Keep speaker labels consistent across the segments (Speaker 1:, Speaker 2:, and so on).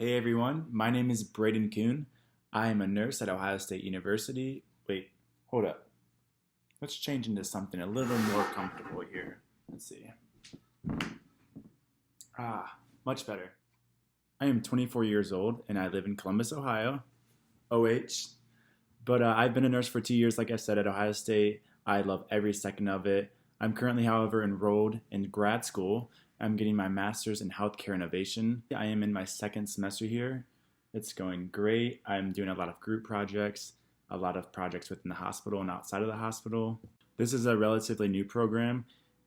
Speaker 1: Hey everyone, my name is Braden Kuhn. I am a nurse at Ohio State University. Wait, hold up. Let's change into something a little more comfortable here. Let's see. Much better. I am 24 years old and I live in Columbus, Ohio. OH. But I've been a nurse for 2 years, like I said, at Ohio State. I love every second of it. I'm currently, however, enrolled in grad school. I'm getting my master's in healthcare innovation. I am in my second semester here. It's going great. I'm doing a lot of group projects, a lot of projects within the hospital and outside of the hospital. This is a relatively new program,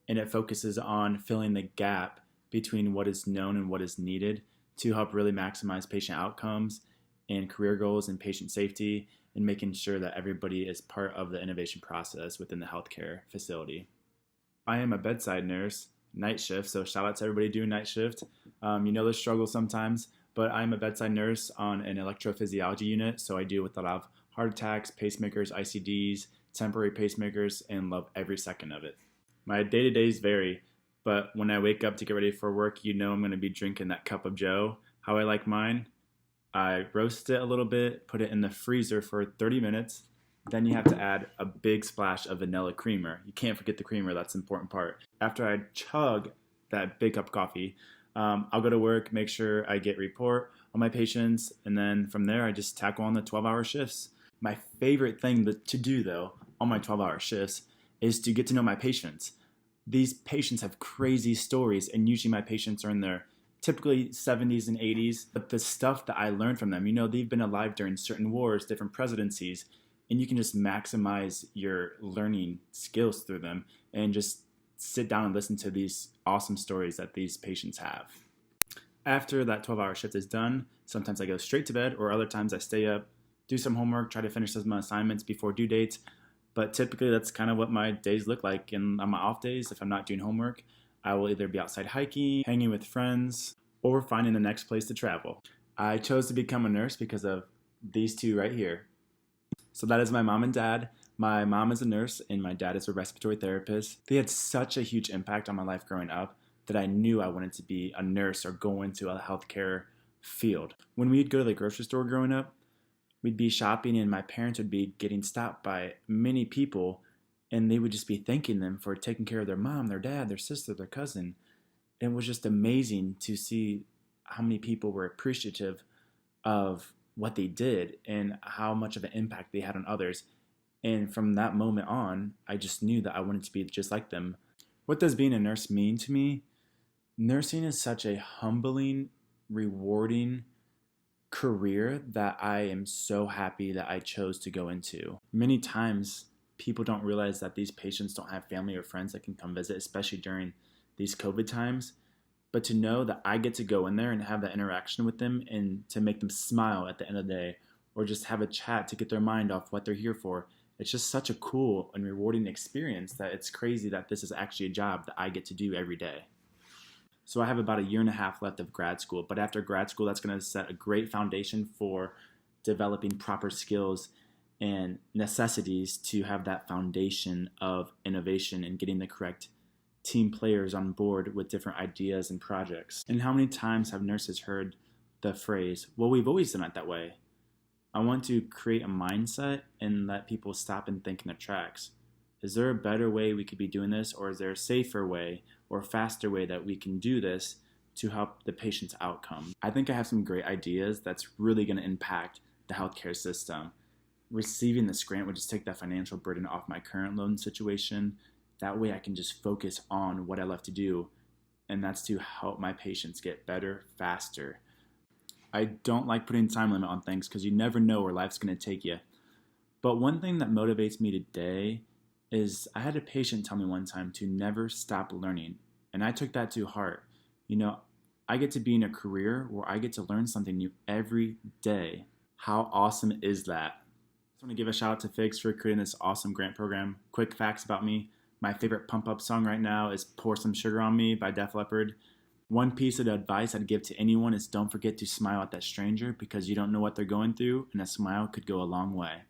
Speaker 1: and it focuses on filling the gap between what is known and what is needed to help really maximize patient outcomes and career goals and patient safety, and making sure that everybody is part of the innovation process within the healthcare facility. I am a bedside nurse, night shift, so shout out to everybody doing night shift. You know the struggle sometimes, but I'm a bedside nurse on an electrophysiology unit, so I deal with a lot of heart attacks, pacemakers, ICDs, temporary pacemakers, and love every second of it. My day-to-days vary, but when I wake up to get ready for work, you know I'm going to be drinking that cup of joe. How I like mine, I roast it a little bit, put it in the freezer for 30 minutes. Then you have to add a big splash of vanilla creamer. You can't forget the creamer, that's an important part. After I chug that big cup of coffee, I'll go to work, make sure I get report on my patients, and then from there I just tackle on the 12-hour shifts. My favorite thing to do though on my 12-hour shifts is to get to know my patients. These patients have crazy stories, and usually my patients are in their typically 70s and 80s, but the stuff that I learned from them, they've been alive during certain wars, different presidencies, and you can just maximize your learning skills through them and just sit down and listen to these awesome stories that these patients have. After that 12-hour shift is done, sometimes I go straight to bed, or other times I stay up, do some homework, try to finish some assignments before due dates. But typically that's kind of what my days look like. And on my off days, if I'm not doing homework, I will either be outside hiking, hanging with friends, or finding the next place to travel. I chose to become a nurse because of these two right here. So that is my mom and dad. My mom is a nurse and my dad is a respiratory therapist. They had such a huge impact on my life growing up that I knew I wanted to be a nurse or go into a healthcare field. When we'd go to the grocery store growing up, we'd be shopping and my parents would be getting stopped by many people, and they would just be thanking them for taking care of their mom, their dad, their sister, their cousin. And it was just amazing to see how many people were appreciative of what they did and how much of an impact they had on others. And from that moment on, I just knew that I wanted to be just like them. What does being a nurse mean to me? Nursing is such a humbling, rewarding career that I am so happy that I chose to go into. Many times, people don't realize that these patients don't have family or friends that can come visit, especially during these COVID times. But to know that I get to go in there and have that interaction with them and to make them smile at the end of the day, or just have a chat to get their mind off what they're here for, it's just such a cool and rewarding experience that it's crazy that this is actually a job that I get to do every day. So I have about a year and a half left of grad school, but after grad school, that's going to set a great foundation for developing proper skills and necessities to have that foundation of innovation and getting the correct team players on board with different ideas and projects. And how many times have nurses heard the phrase, well, we've always done it that way? I want to create a mindset and let people stop and think in their tracks. Is there a better way we could be doing this, or is there a safer way or faster way that we can do this to help the patient's outcome? I think I have some great ideas that's really going to impact the healthcare system. Receiving this grant would just take that financial burden off my current loan situation. That way I can just focus on what I love to do, and that's to help my patients get better faster. I don't like putting time limit on things because you never know where life's going to take you. But one thing that motivates me today is I had a patient tell me one time to never stop learning, and I took that to heart. I get to be in a career where I get to learn something new every day. How awesome is that? I just want to give a shout out to Figs for creating this awesome grant program. Quick facts about me. My favorite pump-up song right now is Pour Some Sugar on Me by Def Leppard. One piece of advice I'd give to anyone is don't forget to smile at that stranger because you don't know what they're going through, and a smile could go a long way.